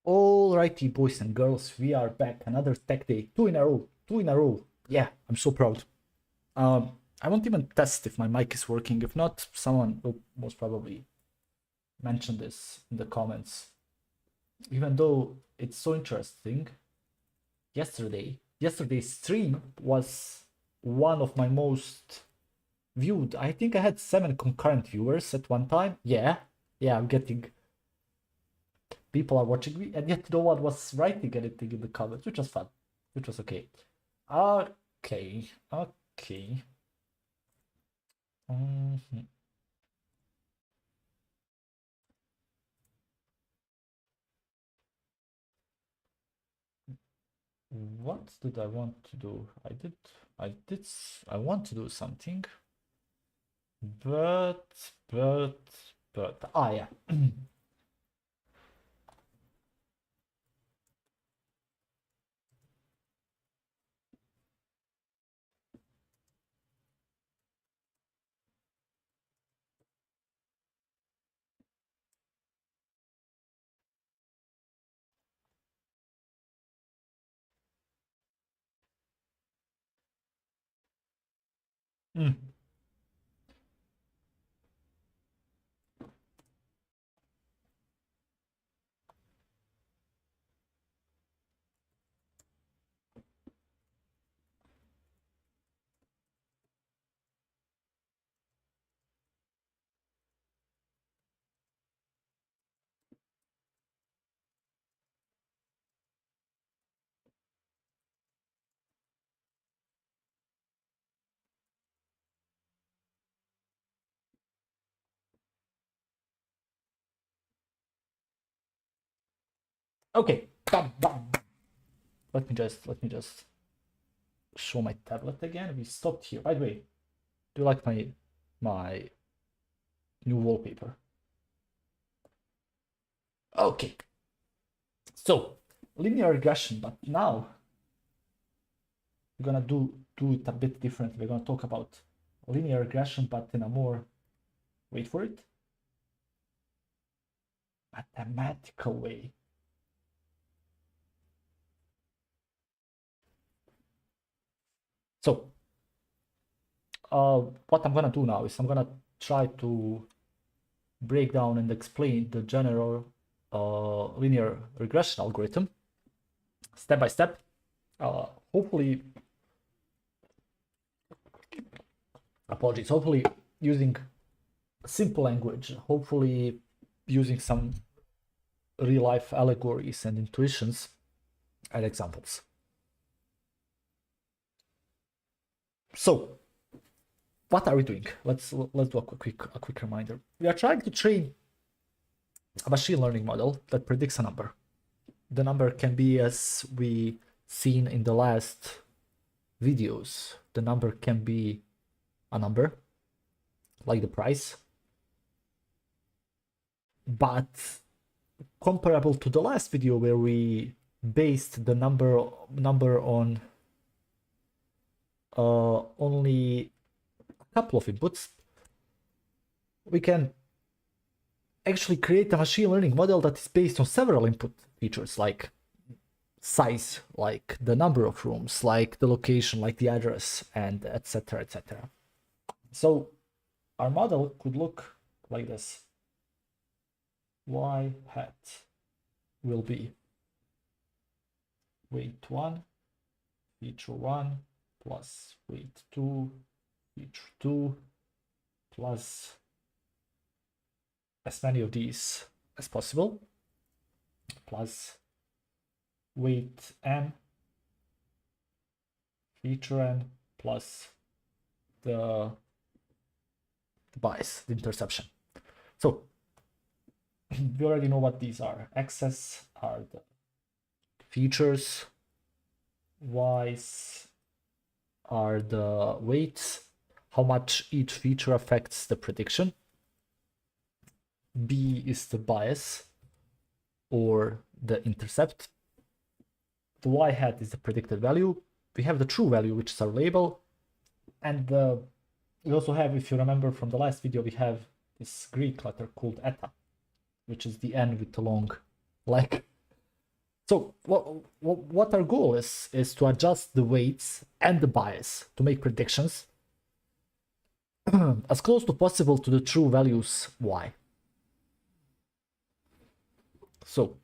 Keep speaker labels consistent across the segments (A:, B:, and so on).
A: Alrighty, boys and girls, we are back. Another tech day. Two in a row. Two in a row. Yeah, I'm so proud. I won't even test if my mic is working. If not, someone will most probably mention this in the comments. Even though it's so interesting, yesterday's stream was one of my most viewed. I think I had 7 concurrent viewers at one time. Yeah, I'm getting people are watching me, and yet no one was writing anything in the comments, which was fun, which was okay. Okay. What did I want to do? I want to do something, but yeah. Okay. Let me just show my tablet again. We stopped here. By the way, do you like my new wallpaper? Okay. So linear regression, but now we're gonna do it a bit differently. We're gonna talk about linear regression, but in a more, wait for it, mathematical way. So what I'm gonna do now is I'm gonna try to break down and explain the general linear regression algorithm step by step. Hopefully using simple language, hopefully using some real life allegories and intuitions and examples. So what are we doing? Let's do a quick reminder. We are trying to train a machine learning model that predicts a number. The number can be, as we seen in the last videos, the number can be a number like the price, but comparable to the last video where we based the number on only a couple of inputs, we can actually create a machine learning model that is based on several input features like size, like the number of rooms, like the location, like the address, and etc. So our model could look like this. Y hat will be weight 1, feature 1, plus weight 2, feature 2, plus as many of these as possible, plus weight m, feature n plus the bias, the interception. So we already know what these are. X's are the features, Y's are the weights, how much each feature affects the prediction. B is the bias or the intercept. The y hat is the predicted value. We have the true value, which is our label. And we also have, if you remember from the last video, we have this Greek letter called eta, which is the n with the long leg. So what our goal is to adjust the weights and the bias to make predictions as close to possible to the true values y. So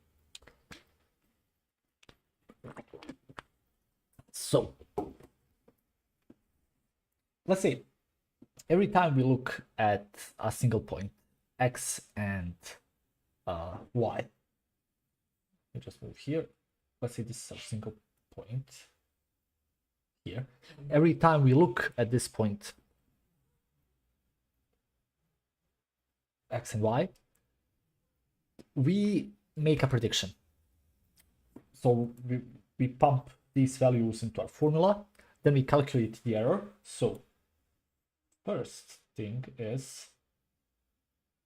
A: let's say every time we look at a single point, x and y, we just move here. Let's say this is a single point here. Every time we look at this point, x and y, we make a prediction. So we pump these values into our formula, then we calculate the error. So first thing is,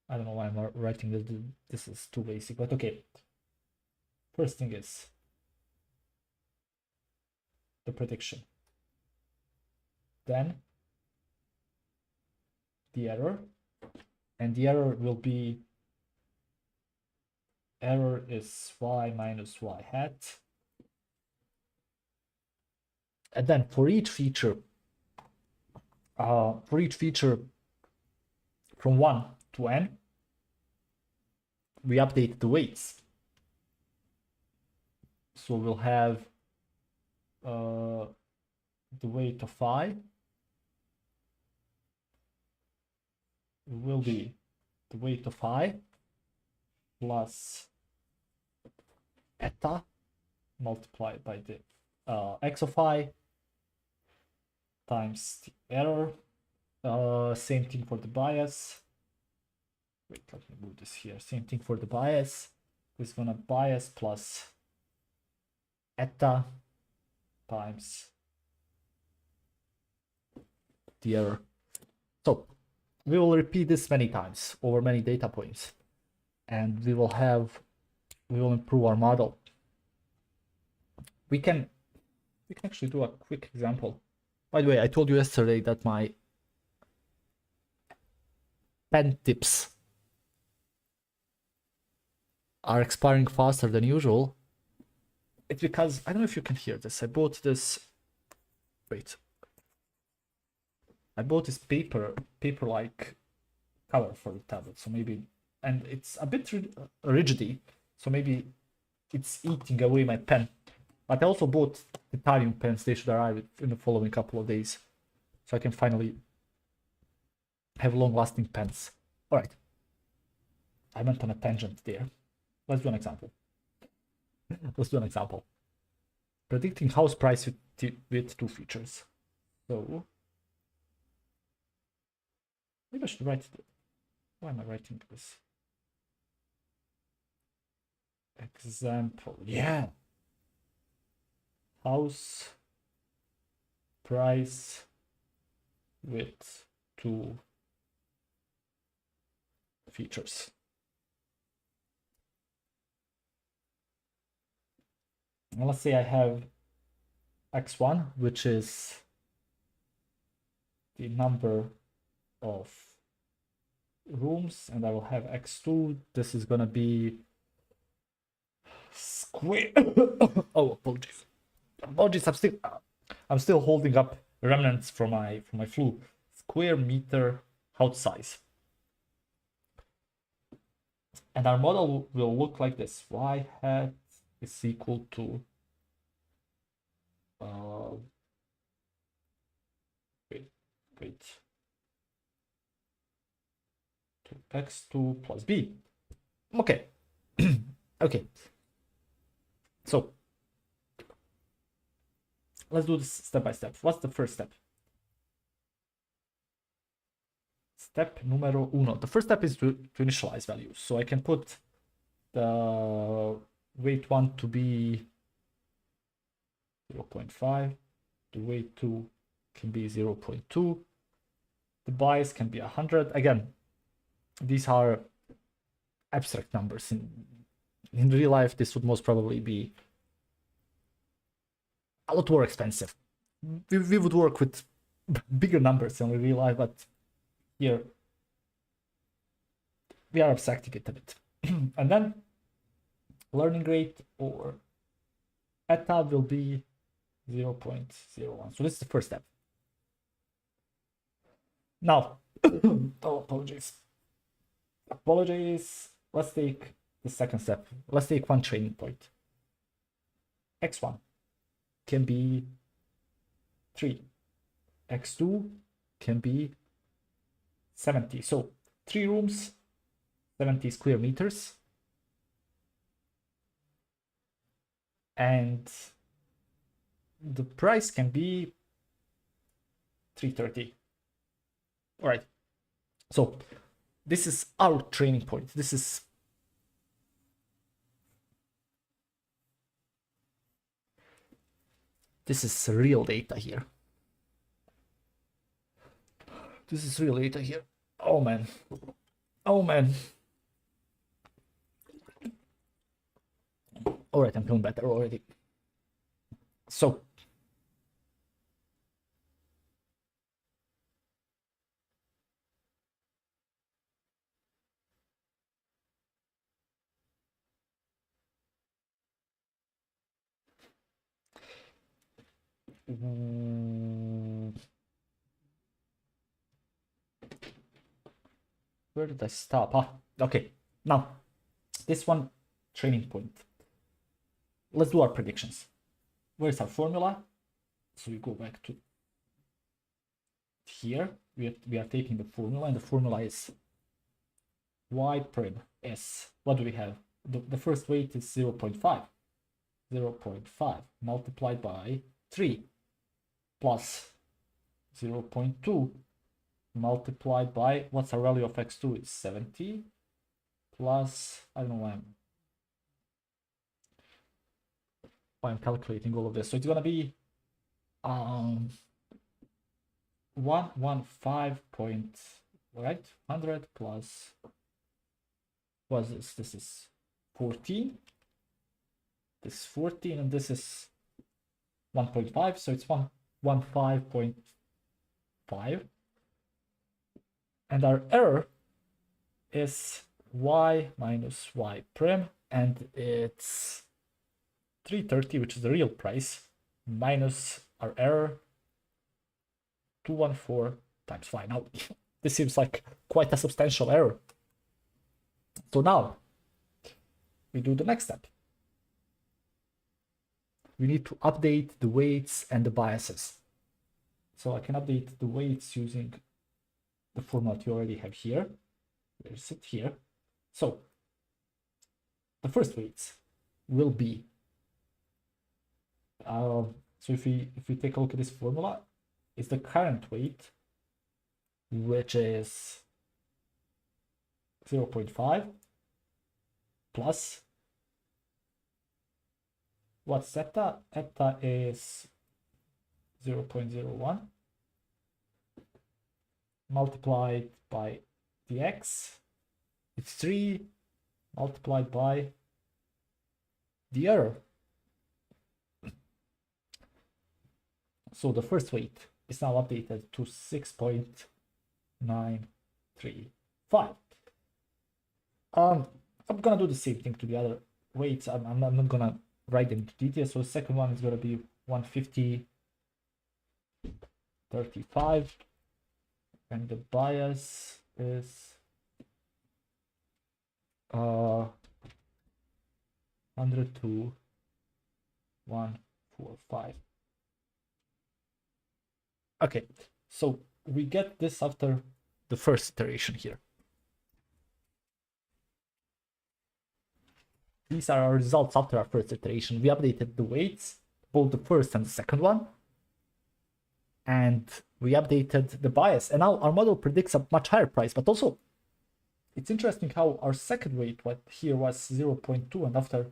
A: I don't know why I'm writing this, this is too basic, but okay. First thing is the prediction, then the error, and the error will be, error is y minus y hat. And then for each feature from 1 to n, we update the weights. So we'll have the weight of I will be the weight of I plus eta multiplied by the x of I times the error. Same thing for the bias. Wait, let me move this here. Same thing for the bias. It's gonna bias plus eta times the error. So we will repeat this many times over many data points, and we will improve our model. We can actually do a quick example. By the way, I told you yesterday that my pen tips are expiring faster than usual. It's because, I don't know if you can hear this, I bought this, wait. I bought this paper-like cover for the tablet, so maybe, and it's a bit rigidy, so maybe it's eating away my pen. But I also bought titanium pens. They should arrive in the following couple of days, so I can finally have long-lasting pens. All right, I went on a tangent there. Let's do an example. Let's do an example. Predicting house price with two features. So maybe I should write it. Why am I writing this? Example. Yeah. House price with two features. Now let's say I have x1, which is the number of rooms, and I will have x2. This is gonna be square. Oh, apologies. Apologies. I'm still holding up remnants from my flu. Square meter house size. And our model will look like this. Y hat is equal to wait to x2 plus b. Okay. Okay. So let's do this step by step. What's the first step? Step numero uno. The first step is to initialize values. So I can put the weight 1 to be 0.5. The weight 2 can be 0.2. The bias can be 100. Again, these are abstract numbers. In real life, this would most probably be a lot more expensive. We would work with bigger numbers in real life, but here we are abstracting it a bit. And then learning rate or eta will be 0.01. So this is the first step. Now, oh, apologies. Let's take the second step. Let's take one training point. X1 can be 3. X2 can be 70. So 3 rooms, 70 square meters. And the price can be 330. All right. So this is our training point. This is real data here. This is real data here. Oh man. Oh man. All right, I'm feeling better already. So where did I stop? Okay. Now, this one training point. Let's do our predictions. Where's our formula? So we go back to here. We are taking the formula, and the formula is y prim s. What do we have? The first weight is 0.5. 0.5 multiplied by 3 plus 0.2 multiplied by, what's our value of x2? It's 70 plus, I don't know why I'm calculating all of this. So it's gonna be 115 point, right? 100 plus, what's this? This is 14. This is 14, and this is 1.5, so it's 115.5. And our error is y minus y prim, and it's 330, which is the real price, minus our error, 214 times 5. Now, this seems like quite a substantial error. So now, we do the next step. We need to update the weights and the biases. So I can update the weights using the format you already have here. Where is it? Here. So the first weights will be so if we take a look at this formula, it's the current weight, which is 0.5 plus, what's eta? Eta is 0.01 multiplied by the x, it's 3 multiplied by the error. So the first weight is now updated to 6.935. I'm gonna do the same thing to the other weights. I'm not gonna write them into detail. So the second one is gonna be 150.35, and the bias is 100 to 145. Okay, so we get this after the first iteration here. These are our results after our first iteration. We updated the weights, both the first and the second one. and we updated the bias, and now our model predicts a much higher price. But also, it's interesting how our second weight, what here was 0.2, and after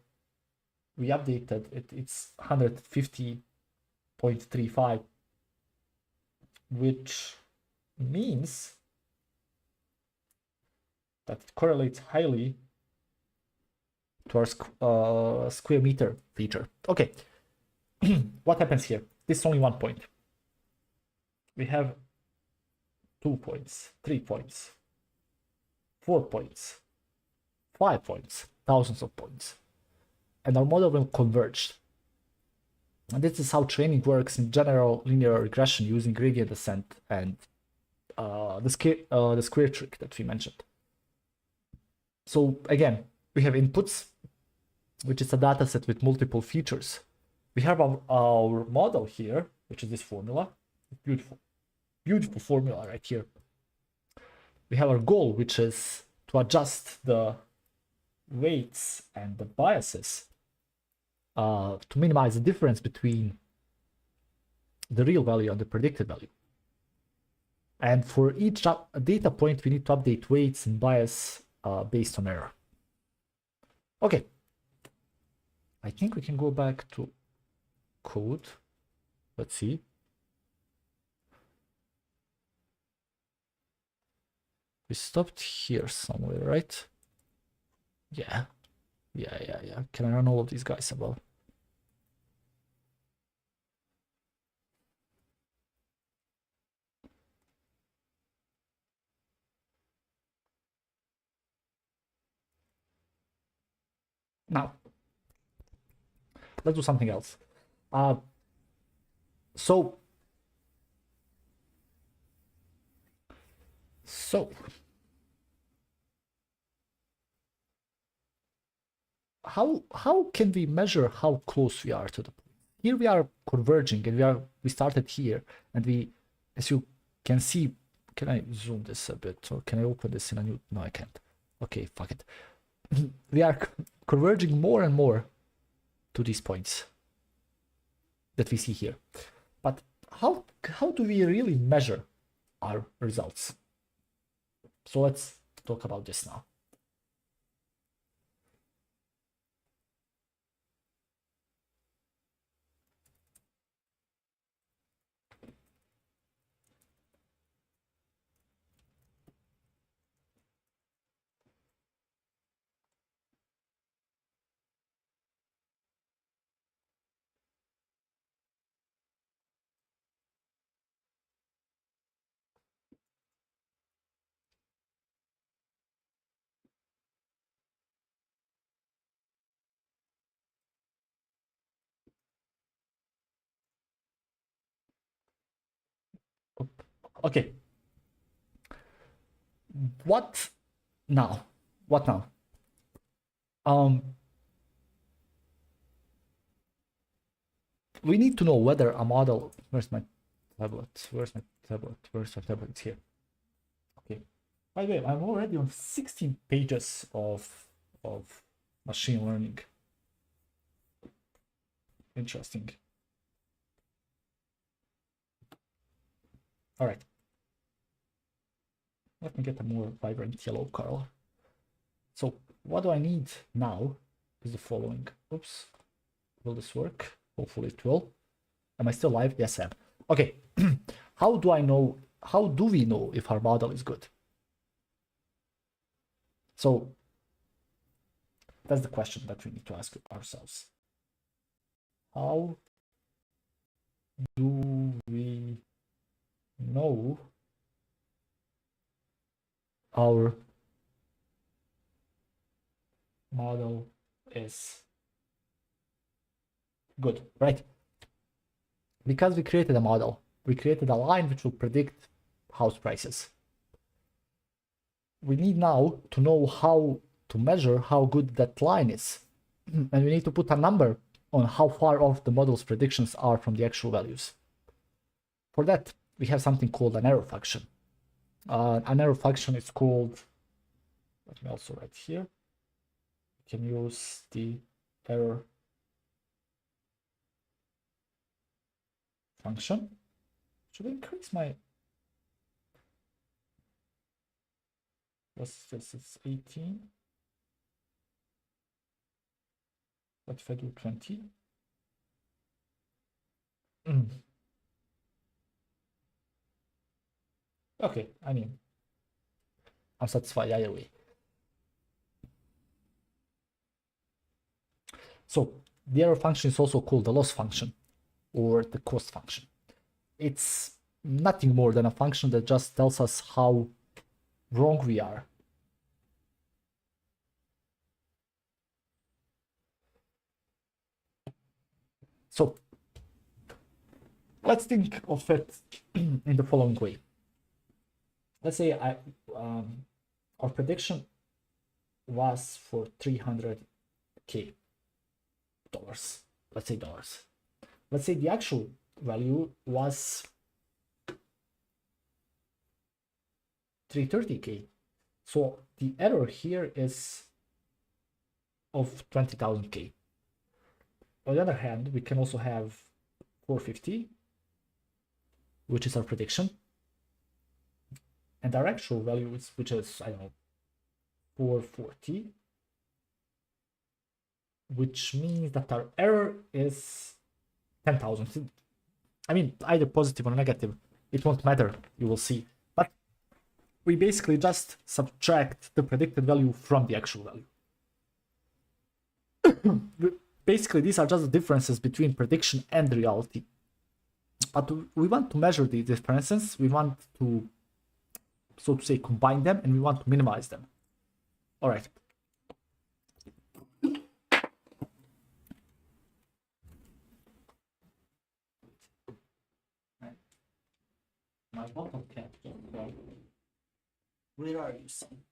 A: we updated it, it's 150.35, which means that it correlates highly to our square meter feature. Okay, what happens here? This is only 1 point. We have 2 points, 3 points, 4 points, 5 points, thousands of points, and our model will converge. And this is how training works in general linear regression using gradient descent and the square trick that we mentioned. So again, we have inputs, which is a data set with multiple features. We have our model here, which is this formula. Beautiful, beautiful formula right here. We have our goal, which is to adjust the weights and the biases to minimize the difference between the real value and the predicted value. And for each data point, we need to update weights and bias based on error. Okay. I think we can go back to code. Let's see. We stopped here somewhere, right? Yeah. Yeah. Can I run all of these guys above? Now, let's do something else. So how can we measure how close we are to the point? Here we are converging, and we started here, and we, as you can see, can I zoom this a bit, or can I open this in a new? No, I can't. Okay, fuck it. We are converging more and more to these points that we see here. But how do we really measure our results? So let's talk about this now. Okay. What now? We need to know whether a model. Where's my tablet? It's here. Okay. By the way, I'm already on 16 pages of machine learning. Interesting. All right. Let me get a more vibrant yellow color. So what do I need now is the following. Oops. Will this work? Hopefully it will. Am I still live? Yes, I am. Okay. How do we know if our model is good? So that's the question that we need to ask ourselves. How do we know our model is good, right? Because we created a model, we created a line which will predict house prices. We need now to know how to measure how good that line is. And we need to put a number on how far off the model's predictions are from the actual values. For that, we have something called an error function. An error function is called, let me also write here. You can use the error function. Should I increase my... What's this? It's 18. What if I do 20? Okay, I mean, I'm satisfied either way. So the error function is also called the loss function or the cost function. It's nothing more than a function that just tells us how wrong we are. So let's think of it in the following way. Let's say our prediction was for $300K. Let's say dollars. Let's say the actual value was 330K. So the error here is of 20,000K. On the other hand, we can also have 450, which is our prediction. And our actual value is, which is, I don't know, 440, which means that our error is 10,000. I mean, either positive or negative, it won't matter, you will see. But we basically just subtract the predicted value from the actual value. Basically, these are just the differences between prediction and reality. But we want to measure the differences, we want to, so to say, combine them, and we want to minimize them. All right. My bottle cap. Where are you, son?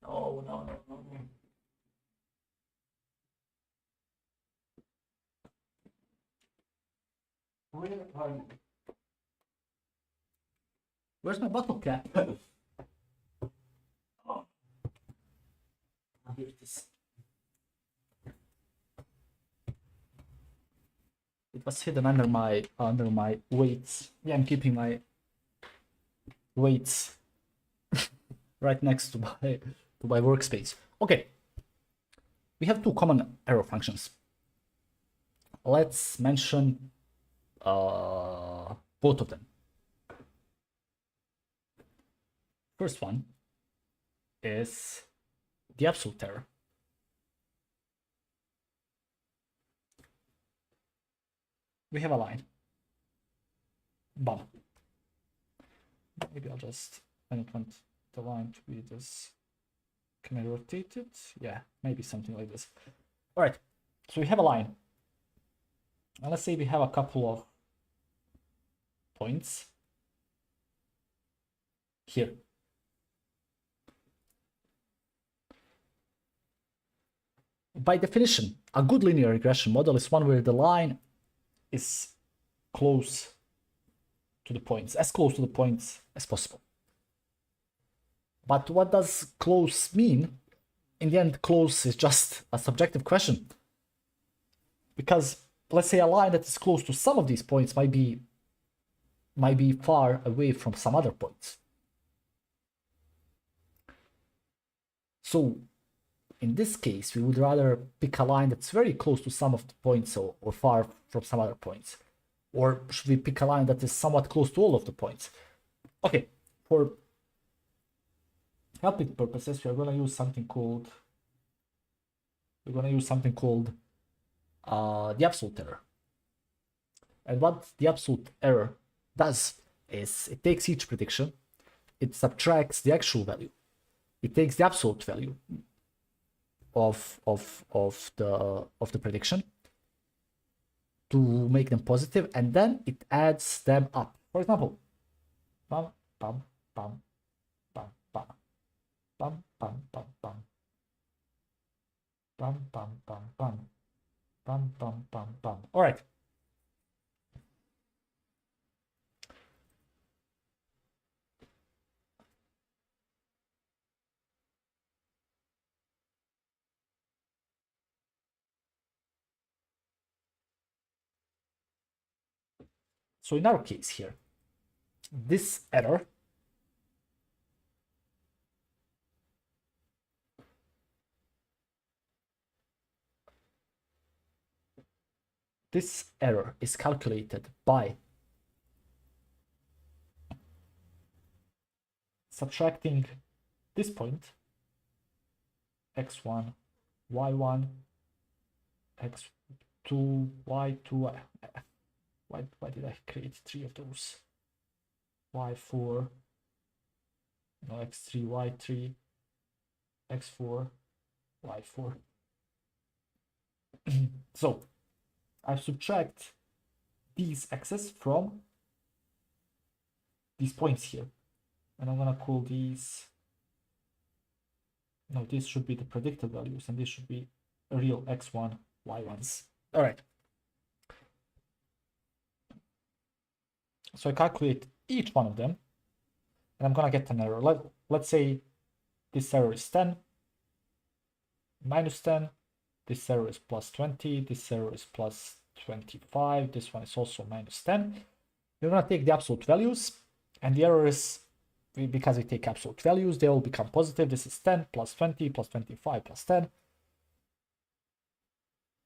A: No, no, no, no, no. Where are you? Where's my bottle cap? Oh. Here it is. It was hidden under my weights. Yeah, I'm keeping my weights right next to my workspace. Okay. We have two common error functions. Let's mention both of them. First one is the absolute error. We have a line. Bum. Maybe I don't want the line to be this. Can I rotate it? Yeah, maybe something like this. All right, so we have a line. And let's say we have a couple of points here. By definition, a good linear regression model is one where the line is close to the points, as close to the points as possible. But what does close mean? In the end, close is just a subjective question. Because let's say a line that is close to some of these points might be far away from some other points. So in this case, we would rather pick a line that's very close to some of the points or far from some other points. Or should we pick a line that is somewhat close to all of the points? Okay, for helping purposes, we're going to use something called the absolute error. And what the absolute error does is it takes each prediction, it subtracts the actual value, it takes the absolute value of the prediction to make them positive, and then it adds them up. For example, bum bum bum bum bum bum bum bum bum bum bum bum bum bum bum bum bum. All right. So in our case here, this error is calculated by subtracting this point, x1, y1, x2, y2, why did I create 3 of those? y4, no, x3, y3, x4, y4. So I subtract these x's from these points here, and I'm gonna call these, no, this should be the predicted values, and this should be real x1, y1s. All right. So I calculate each one of them, and I'm gonna get an error. Let's say this error is 10, minus 10, this error is plus 20, this error is plus 25, this one is also minus 10. We're gonna take the absolute values, and the error is, because we take absolute values, they all become positive. This is 10 plus 20 plus 25 plus 10,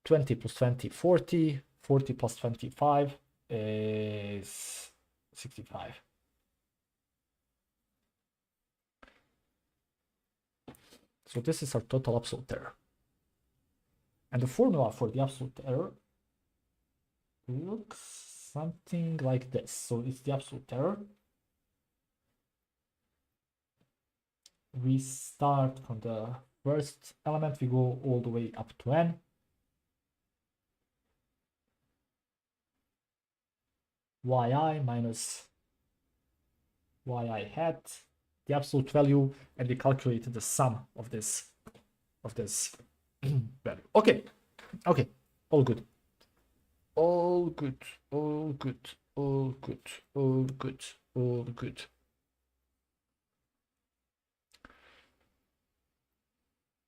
A: 20 plus 20, 40, 40 plus 25 is 65. So this is our total absolute error. And the formula for the absolute error looks something like this. So it's the absolute error. We start from the first element, we go all the way up to n. Yi minus yi hat, the absolute value, and we calculated the sum of this value. Okay, all good. All good, all good, all good, all good, all good.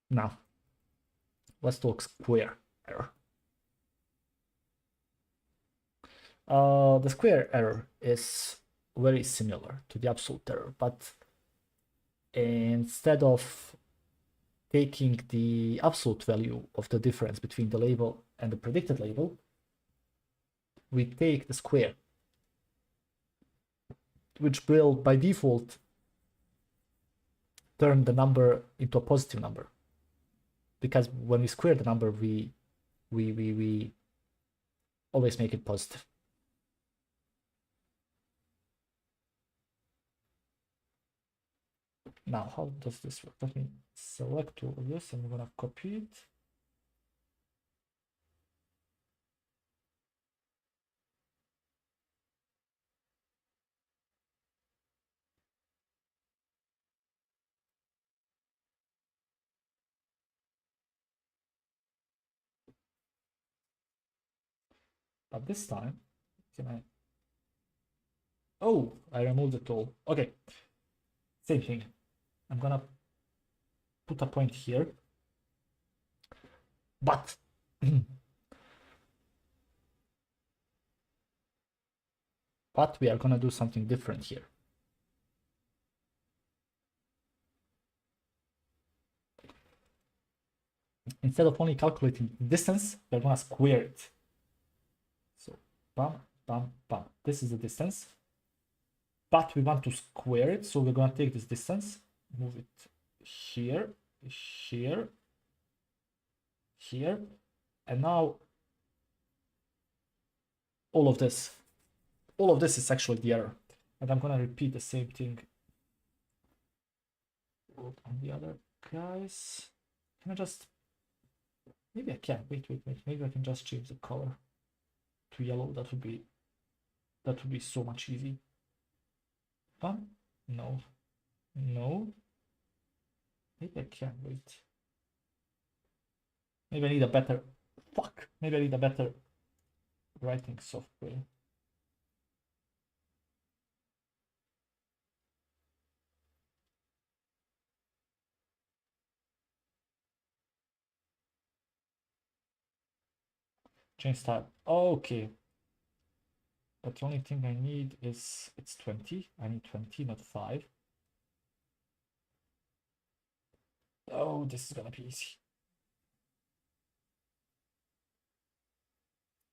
A: Now, let's talk square error. The square error is very similar to the absolute error, but instead of taking the absolute value of the difference between the label and the predicted label, we take the square, which will by default turn the number into a positive number, because when we square the number, we always make it positive. Now, how does this work? Let me select all of this, and I'm gonna copy it. But this time, can I? Oh, I removed it all. Okay, same thing. I'm gonna put a point here, but but we are gonna do something different here. Instead of only calculating distance, we're gonna square it. So bam, bam, bam. This is the distance, but we want to square it, so we're gonna take this distance, move it here, here, here, and now all of this is actually the error. And I'm gonna repeat the same thing on the other guys. Can I just, maybe I can, wait, maybe I can just change the color to yellow. That would be so much easy. No, maybe I can, wait. Maybe I need a better, maybe I need a better writing software. Change style. Okay. But the only thing I need is, it's 20. I need 20, not 5. Oh, this is gonna be easy.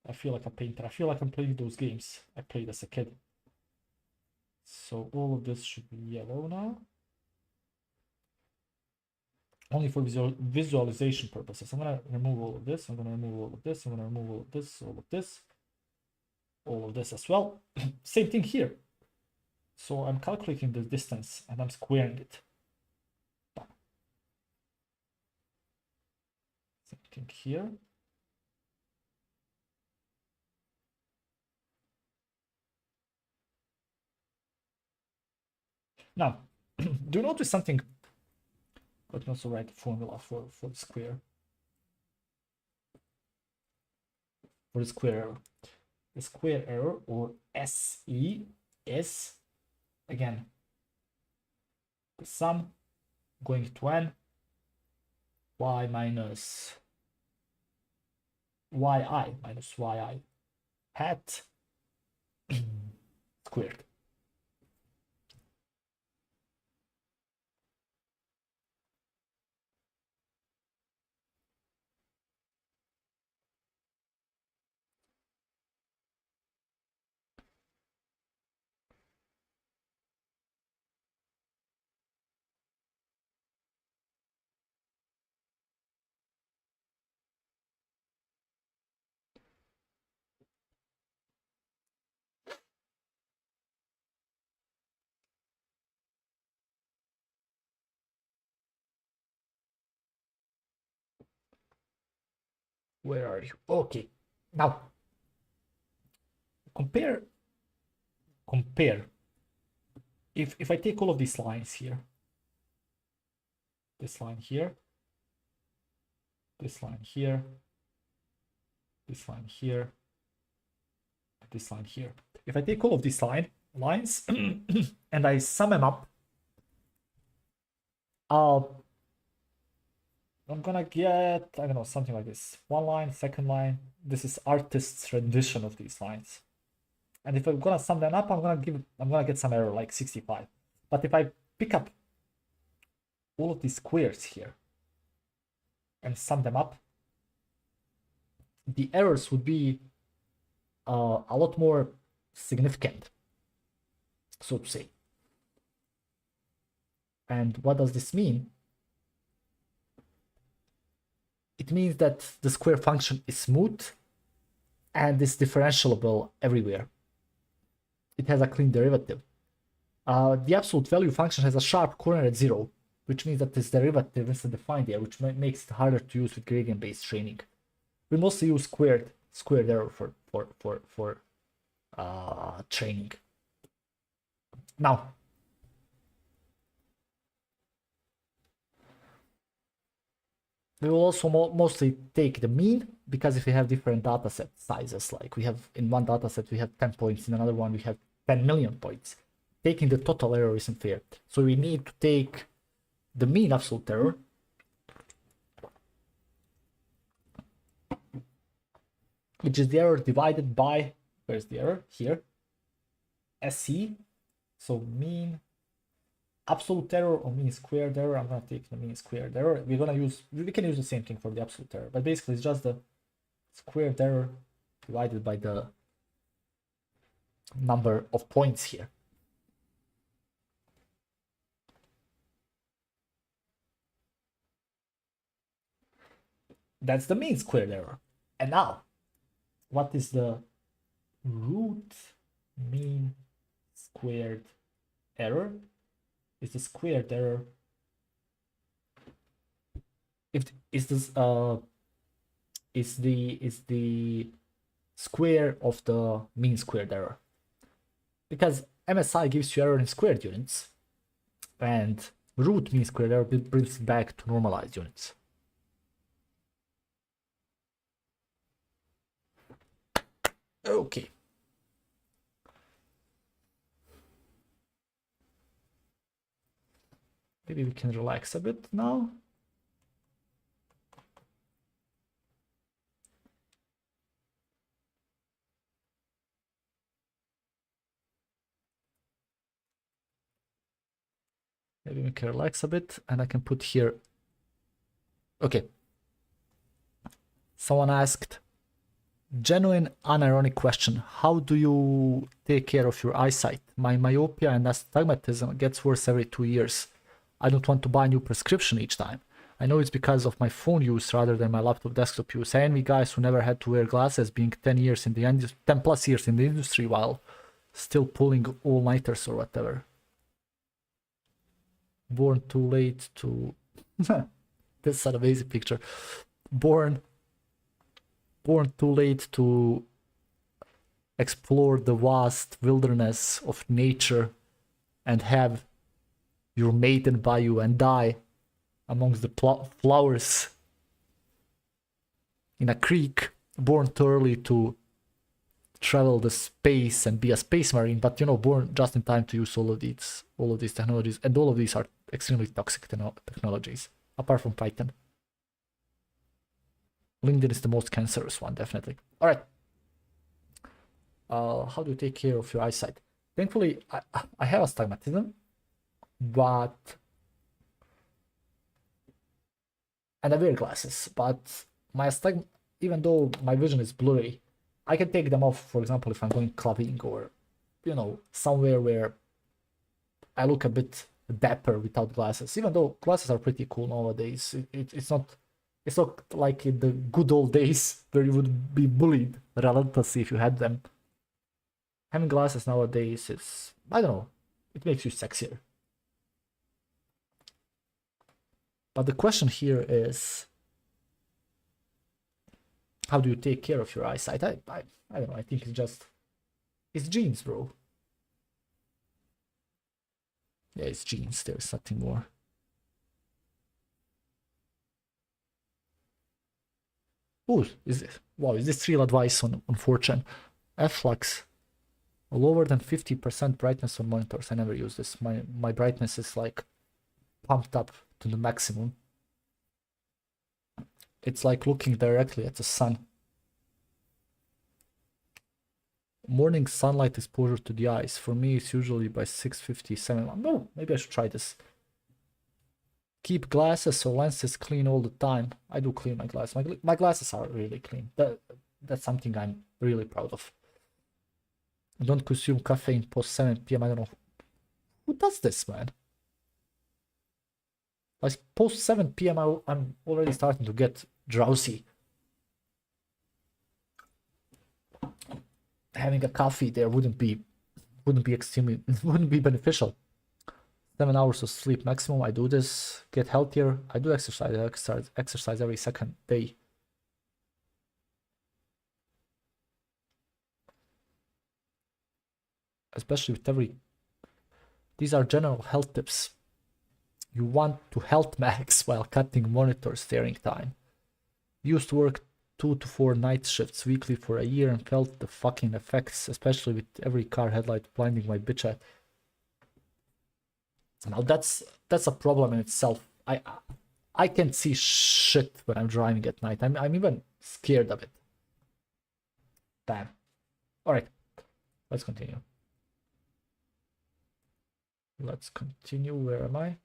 A: I feel like a painter. I feel like I'm playing those games I played as a kid. So all of this should be yellow now. Only for visualization purposes. I'm gonna remove all of this. I'm gonna remove all of this. I'm gonna remove all of this, all of this, all of this as well. Same thing here. So I'm calculating the distance and I'm squaring it. Same thing here. Now, do you notice something? Let me also write the formula for the square. For the square error. The square error, or SE, is, again, the sum going to n, y minus yi minus yi hat squared. Where are you? Okay. Now, compare. If I take all of these lines here, this line here, this line here, this line here, this line here. If I take all of these lines and I sum them up, I'm gonna get, I don't know, something like this. One line, second line. This is artist's rendition of these lines. And if I'm gonna sum them up, I'm gonna get some error like 65. But if I pick up all of these squares here and sum them up, the errors would be a lot more significant, so to say. And what does this mean? It means that the square function is smooth and is differentiable everywhere. It has a clean derivative. The absolute value function has a sharp corner at 0, which means that this derivative isn't defined here, which makes it harder to use with gradient-based training. We mostly use squared error for training. Now, we will also mostly take the mean, because if we have different dataset sizes, like we have in one dataset we have 10 points, in another one we have 10 million points, taking the total error isn't fair. So we need to take the mean absolute error, which is the error divided by, where's the error? Here, SC. So mean absolute error or mean squared error. I'm gonna take the mean squared error. We can use the same thing for the absolute error, but basically it's just the squared error divided by the number of points here. That's the mean squared error. And now, what is the root mean squared error? Is the squared error, is the square of the mean squared error, because MSI gives you error in squared units and root mean squared error brings it back to normalized units. Okay. Maybe we can relax a bit now. Maybe we can relax a bit, and I can put here. Okay. Someone asked, genuine unironic question. How do you take care of your eyesight? My myopia and astigmatism gets worse every 2 years. I don't want to buy a new prescription each time. I know it's because of my phone use rather than my laptop desktop use. I envy guys who never had to wear glasses, being 10 years in the 10 plus years in the industry while still pulling all-nighters or whatever. Born too late to... This is an amazing picture. Born too late to explore the vast wilderness of nature and have your maiden by you and die amongst the flowers in a creek. Born too early to travel the space and be a space marine, but you know, born just in time to use all of these technologies, and all of these are extremely toxic technologies, apart from Python. LinkedIn is the most cancerous one, definitely. All right. How do you take care of your eyesight? Thankfully, I have astigmatism, but... and I wear glasses, but my astigmatism, even though my vision is blurry, I can take them off, for example, if I'm going clubbing or, you know, somewhere where I look a bit dapper without glasses. Even though glasses are pretty cool nowadays, it's not like in the good old days where you would be bullied relentlessly if you had them. Having glasses nowadays is, I don't know, it makes you sexier. But the question here is, how do you take care of your eyesight? I don't know, I think it's genes, bro. Yeah, it's genes, there's nothing more. Oh, is this real advice on 4chan? F-Flux, lower than 50% brightness on monitors. I never use this. My brightness is like pumped up to the maximum. It's like looking directly at the sun. Morning sunlight exposure to the eyes. For me, it's usually by 6:57. No, maybe I should try this. Keep glasses or lenses clean all the time. I do clean my glasses. My glasses are really clean. That's something I'm really proud of. Don't consume caffeine post 7 p.m. I don't know. Who does this, man? Like post 7 p.m. I'm already starting to get drowsy. Having a coffee there wouldn't be beneficial. 7 hours of sleep maximum. I do this. Get healthier. I do exercise every second day. Especially with every... These are general health tips. You want to health max while cutting monitor staring time. Used to work 2 to 4 night shifts weekly for a year and felt the fucking effects, especially with every car headlight blinding my bitch at. Now that's a problem in itself. I can't see shit when I'm driving at night. I'm even scared of it. Damn. All right, let's continue. Where am I?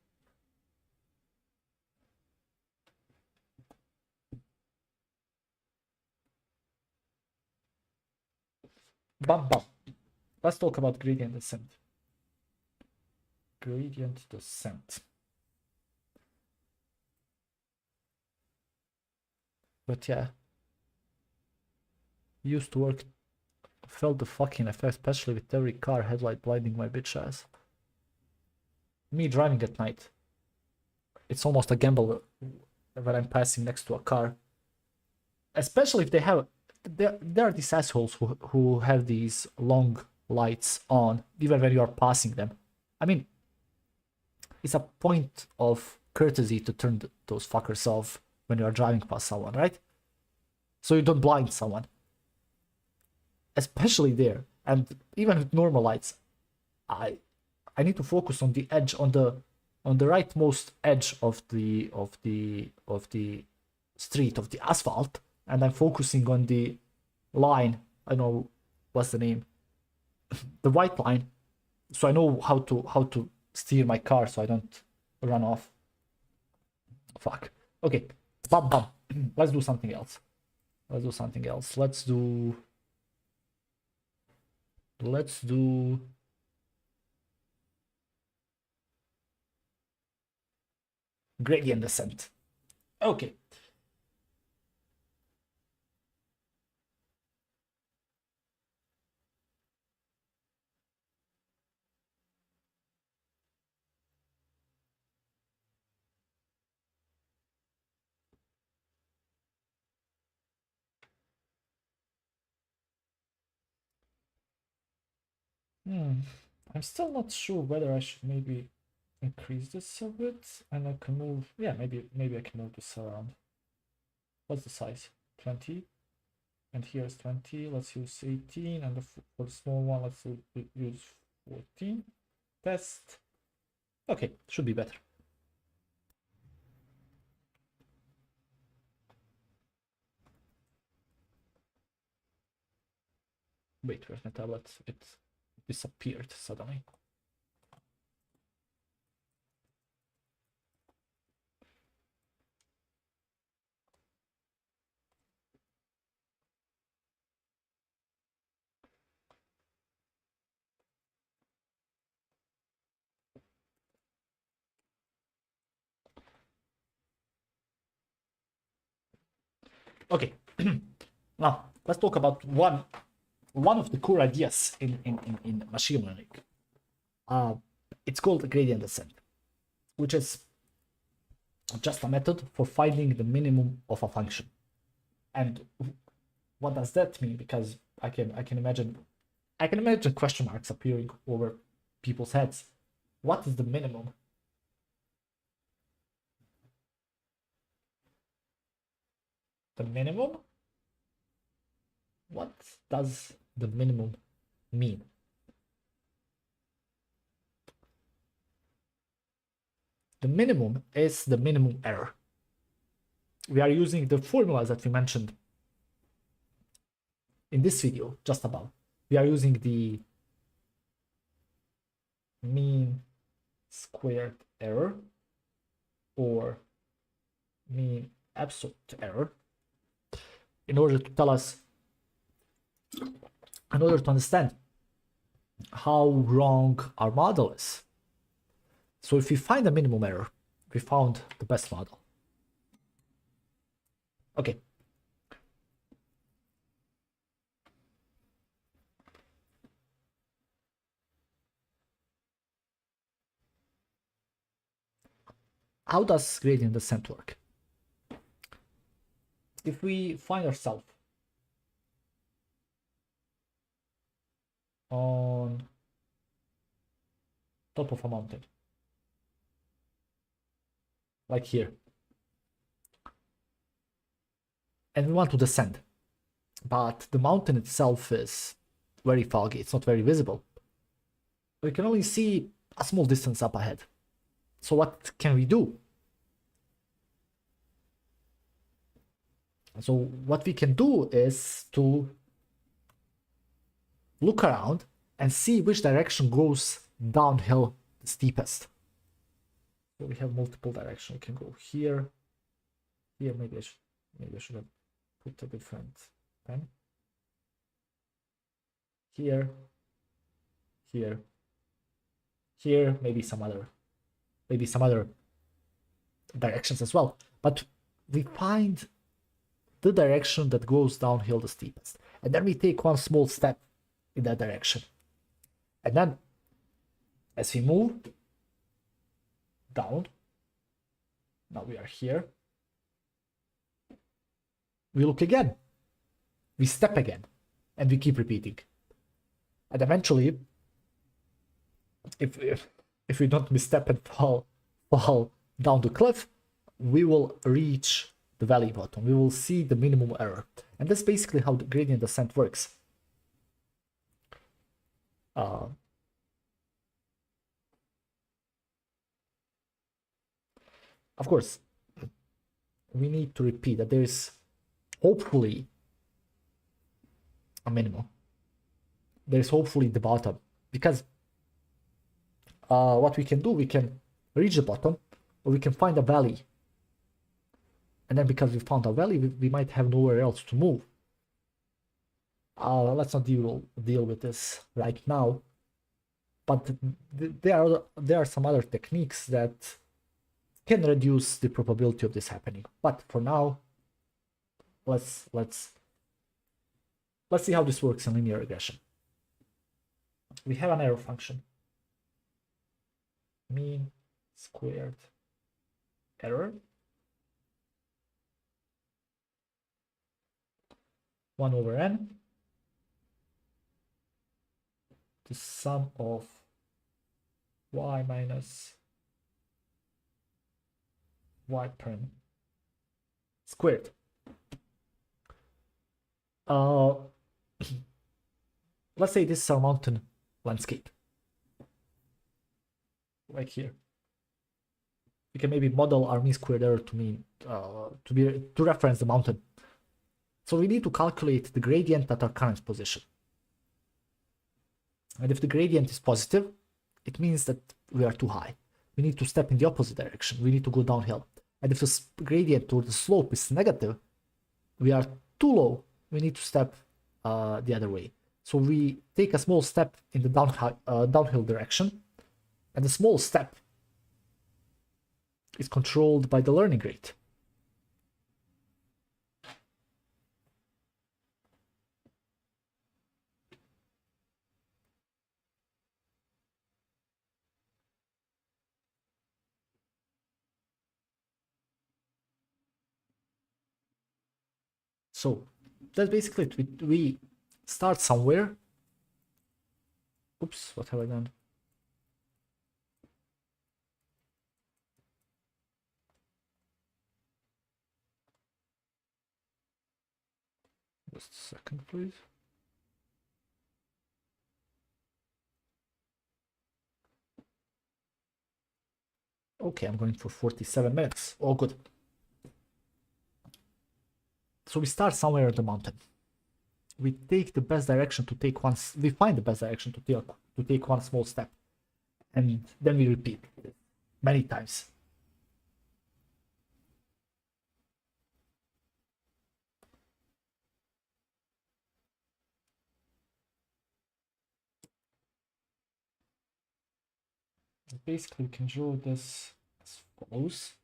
A: Bam. Let's talk about gradient descent. Gradient descent. But yeah, used to work, felt the fucking effect, especially with every car headlight blinding my bitch ass. Me driving at night, it's almost a gamble when I'm passing next to a car, especially if they have... There are these assholes who have these long lights on even when you are passing them. I mean, it's a point of courtesy to turn those fuckers off when you are driving past someone, right? So you don't blind someone. Especially there. And even with normal lights, I need to focus on the edge, on the rightmost edge of the street, of the asphalt, and I'm focusing on the line. I don't know what's the name, the white line, so I know how to steer my car so I don't run off. Fuck. Okay. Bum bum. Let's do something else. Let's do something else. Let's do gradient descent. Okay. I'm still not sure whether I should maybe increase this a bit, and I can move. Yeah, maybe I can move this around. What's the size? 20, and here's 20. Let's use 18, and for the small one, let's use 14. Test. Okay, should be better. Wait, where's my tablet? It disappeared suddenly. Okay, now let's talk about one of the core ideas in machine learning. It's called gradient descent, which is just a method for finding the minimum of a function. And what does that mean? Because I can imagine question marks appearing over people's heads. What is the minimum? The minimum? What does the minimum mean? The minimum is the minimum error. We are using the formulas that we mentioned in this video just above. We are using the mean squared error or mean absolute error in order to tell us, in order to understand how wrong our model is. So if we find a minimum error, we found the best model. Okay. How does gradient descent work? If we find ourselves on top of a mountain, like here, and we want to descend, but the mountain itself is very foggy, it's not very visible. We can only see a small distance up ahead. So what can we do? So what we can do is to look around and see which direction goes downhill the steepest. So we have multiple directions. We can go here, here. Maybe I should have put a different pen. Here, here, here. Maybe some other directions as well. But we find the direction that goes downhill the steepest, and then we take one small step in that direction, and then as we move down, now we are here, we look again, we step again, and we keep repeating, and eventually, if we don't misstep and fall down the cliff, we will reach the valley bottom. We will see the minimum error, and that's basically how the gradient descent works. Of course, we need to repeat that there is hopefully a minimum. There is hopefully the bottom, because what we can do, we can reach the bottom, or we can find a valley. And then because we found a valley, we might have nowhere else to move. Let's not deal with this right now. But there are some other techniques that can reduce the probability of this happening. But for now, let's see how this works in linear regression. We have an error function, mean squared error, 1 over n, the sum of y minus y prime squared. Let's say this is our mountain landscape, like here. We can maybe model our mean squared error to reference the mountain. So we need to calculate the gradient at our current position. And if the gradient is positive, it means that we are too high. We need to step in the opposite direction. We need to go downhill. And if the gradient or the slope is negative, we are too low. We need to step the other way. So we take a small step in the downhill direction, and the small step is controlled by the learning rate. So that's basically it. We start somewhere. Oops, what have I done? Just a second, please. Okay, I'm going for 47 minutes. All good. So we start somewhere at the mountain. We take the best direction to take one. We find the best direction to take one small step, and then we repeat it many times. Basically, we can draw this as follows.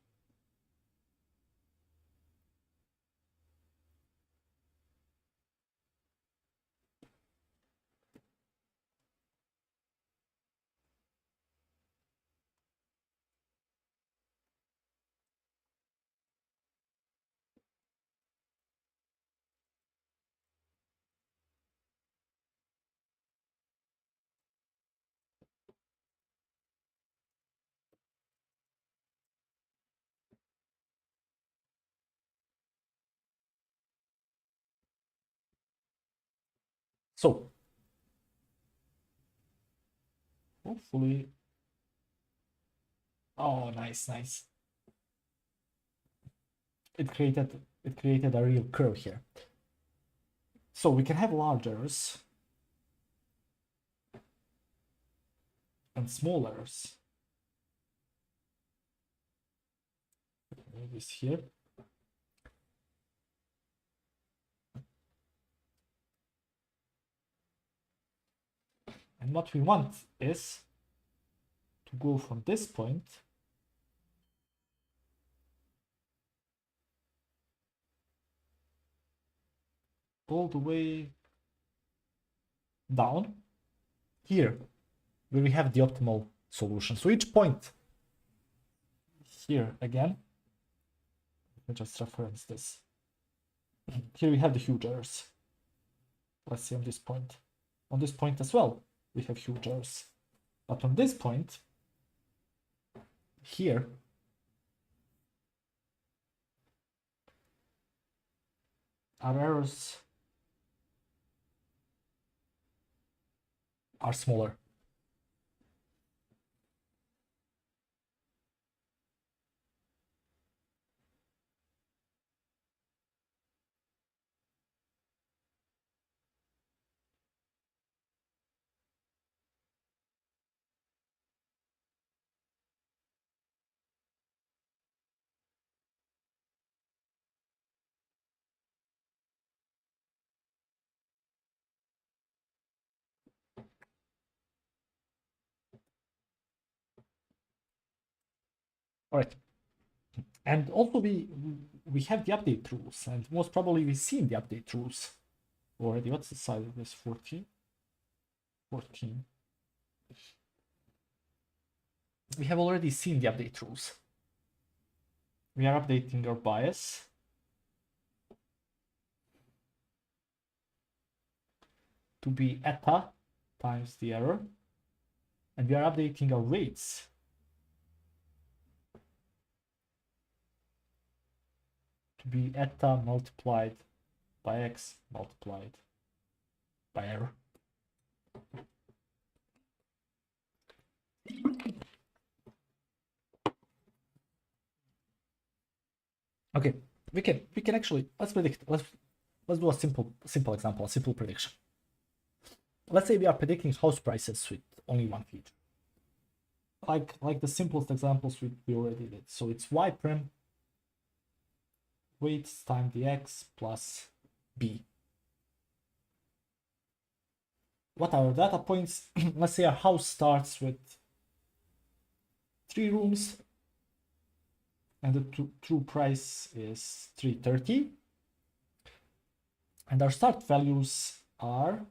A: So hopefully, oh, nice. It created a real curve here. So we can have large errors and small errors. This here. And what we want is to go from this point all the way down here, where we have the optimal solution. So each point here again, let me just reference this. Here we have the huge errors. Let's see on this point. On this point as well, we have huge errors. But on this point, here, our errors are smaller. All right. And also we have the update rules, and most probably we've seen the update rules already. What's the size of this? 14? 14. We have already seen the update rules. We are updating our bias. To be eta times the error. And we are updating our weights. To be eta multiplied by x multiplied by error. Okay, we can actually, let's predict. Let's do a simple example, a simple prediction. Let's say we are predicting house prices with only one feature. Like the simplest examples we already did. So it's y prim weights times the x plus b. What are our data points? Let's say our house starts with 3 rooms and the true price is 330. And our start values are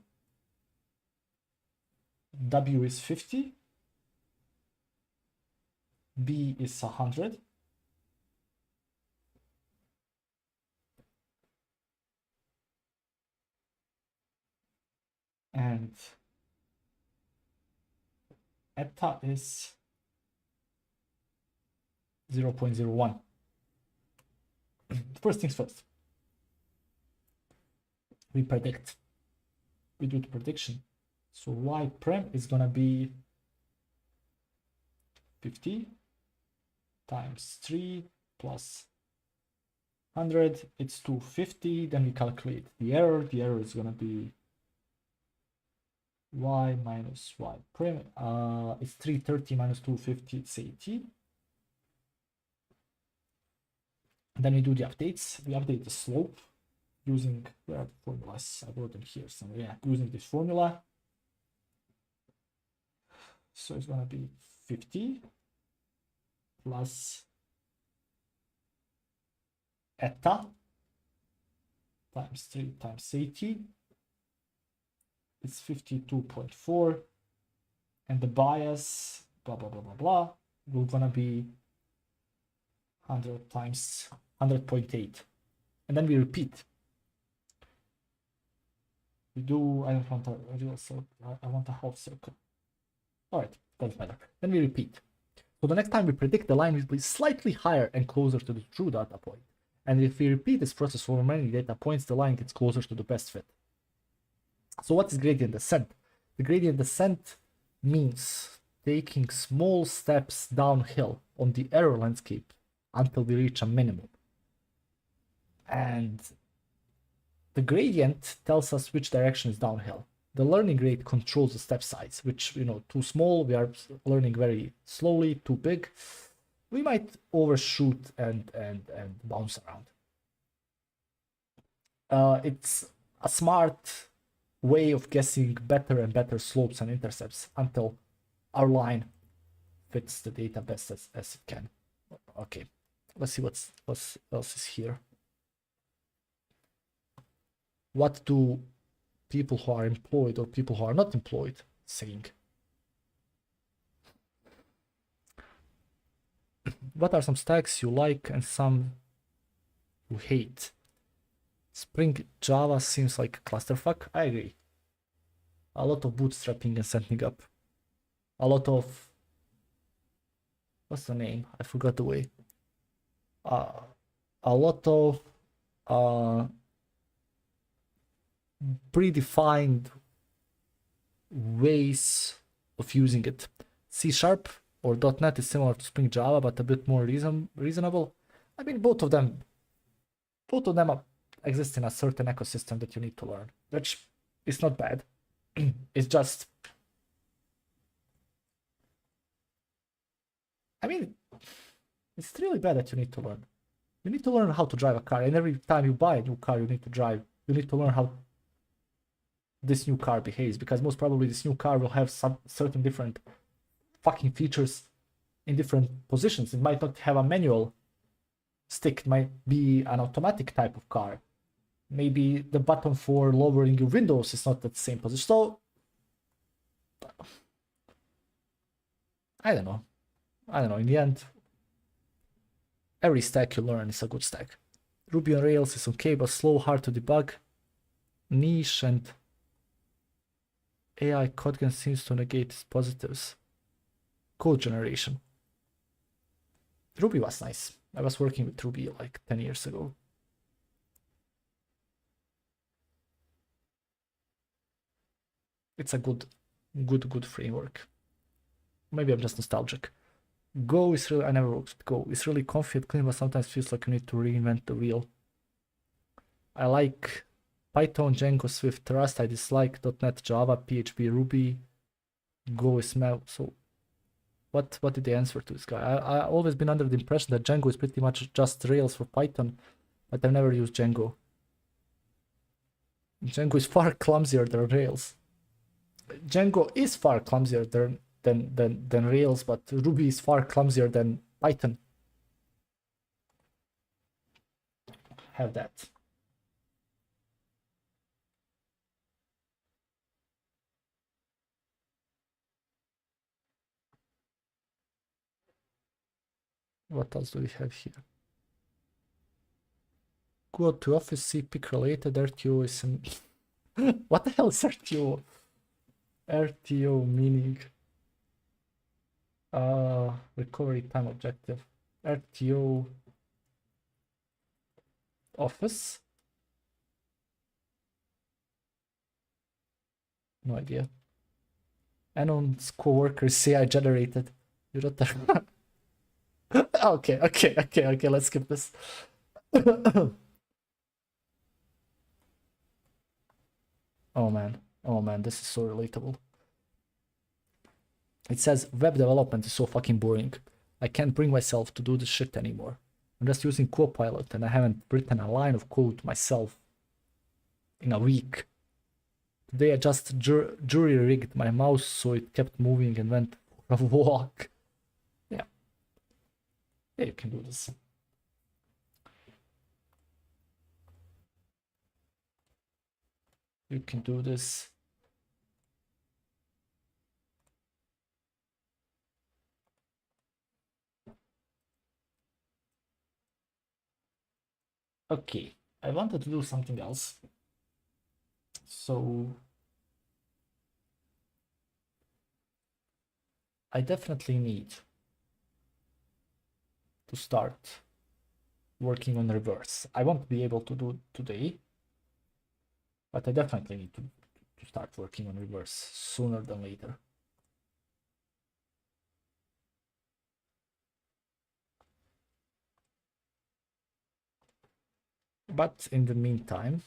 A: W is 50, B is 100, and eta is 0.01. First things first. We do the prediction. So y prime is gonna be 50 times 3 plus 100. It's 250. Then we calculate the error. The error is gonna be y minus y prime. It's 330 minus 250. It's 80. Then we do the updates. We update the slope using, where are the formulas? I wrote them here somewhere. Yeah, using this formula. So it's gonna be 50 plus eta times 3 times 80. It's 52.4, and the bias blah blah blah blah blah will gonna be 100 times 100.8, and then we repeat. We do, I don't want a real circle, I want a half circle. All right, doesn't matter. Then we repeat. So the next time we predict, the line will be slightly higher and closer to the true data point. And if we repeat this process over many data points, the line gets closer to the best fit. So what is gradient descent? The gradient descent means taking small steps downhill on the error landscape until we reach a minimum. And the gradient tells us which direction is downhill. The learning rate controls the step size, which, too small, we are learning very slowly. Too big, we might overshoot and bounce around. It's a smart way of guessing better and better slopes and intercepts until our line fits the data best as it can. Okay, let's see what else is here. What do people who are employed or people who are not employed saying? What are some stacks you like and some you hate? Spring Java seems like a clusterfuck. I agree. A lot of bootstrapping and setting up. A lot of, what's the name? I forgot the way. A lot of predefined ways of using it. C# or .NET is similar to Spring Java, but a bit more reasonable. I mean, both of them exist in a certain ecosystem that you need to learn, which is not bad. It's just, I mean, it's really bad that you need to learn. You need to learn how to drive a car, and every time you buy a new car, you need to learn how this new car behaves, because most probably this new car will have some certain different fucking features in different positions. It might not have a manual stick, it might be an automatic type of car. Maybe the button for lowering your windows is not at the same position. So I don't know. In the end, every stack you learn is a good stack. Ruby on Rails is okay, but slow, hard to debug, niche, and AI Kotlin seems to negate its positives. Code generation. Ruby was nice. I was working with Ruby like 10 years ago. It's a good framework. Maybe I'm just nostalgic. Go is really, I never worked with Go. It's really comfy and clean, but sometimes feels like you need to reinvent the wheel. I like Python, Django, Swift, Rust. I dislike .NET, Java, PHP, Ruby. Go is so what did they answer to this guy? I've always been under the impression that Django is pretty much just Rails for Python, but I've never used Django. Django is far clumsier than Rails. Django is far clumsier than Rails, but Ruby is far clumsier than Python. Have that. What else do we have here? Go to Office, see pick related, RTO is an... What the hell is RTO? RTO meaning recovery time objective. RTO Office? No idea. Anon's co-workers say I generated. You're not there. Okay, let's skip this. Oh man, this is so relatable. It says web development is so fucking boring. I can't bring myself to do this shit anymore. I'm just using Copilot and I haven't written a line of code myself in a week. Today I just jury rigged my mouse so it kept moving and went for a walk. Yeah, you can do this. You can do this. Okay, I wanted to do something else. So I definitely need to start working on reverse. I won't be able to do it today, but I definitely need to start working on reverse sooner than later. But in the meantime,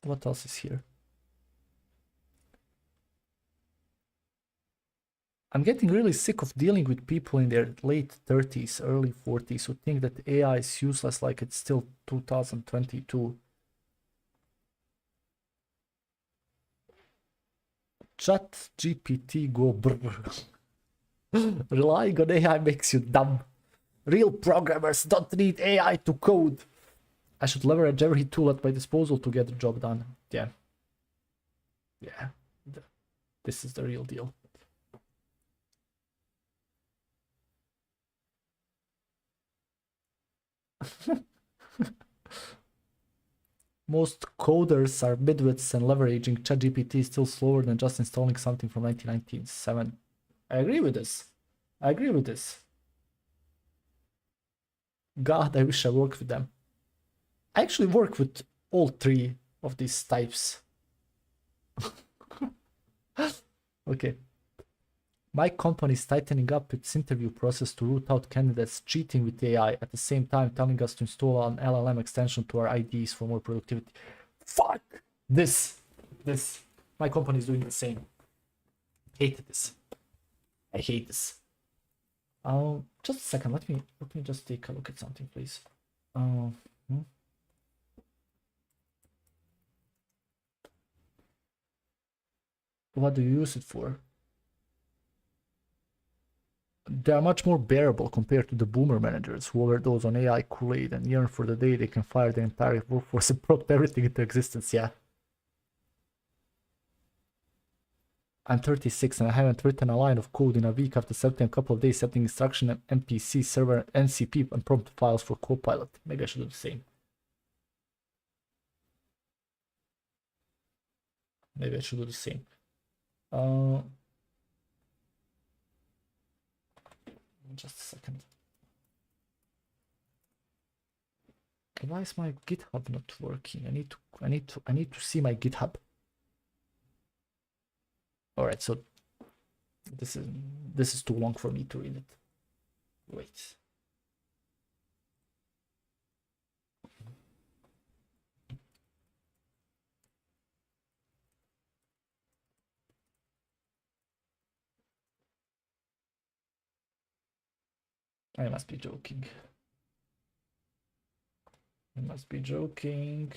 A: what else is here? I'm getting really sick of dealing with people in their late 30s, early 40s who think that AI is useless like it's still 2022. ChatGPT go brr. Relying on AI makes you dumb. Real programmers don't need AI to code. I should leverage every tool at my disposal to get the job done. Yeah. This is the real deal. Most coders are midwits and leveraging ChatGPT is still slower than just installing something from 1997. I agree with this. God, I wish I worked with them. I actually work with all three of these types. Okay. My company is tightening up its interview process to root out candidates cheating with AI, at the same time telling us to install an LLM extension to our IDs for more productivity. Fuck this. My company is doing the same. Hate this. I hate this. Just a second. Let me just take a look at something, please. What do you use it for? They are much more bearable compared to the boomer managers who overdose on AI Kool-Aid and yearn for the day they can fire the entire workforce and prompt everything into existence. Yeah. I'm 36 and I haven't written a line of code in a week after setting a couple of days setting instruction MPC server NCP and prompt files for Copilot. Maybe I should do the same. Maybe I should do the same. Just a second. Why is my GitHub not working? I need to see my GitHub. All right, so this is too long for me to read it. Wait. I must be joking. I must be joking.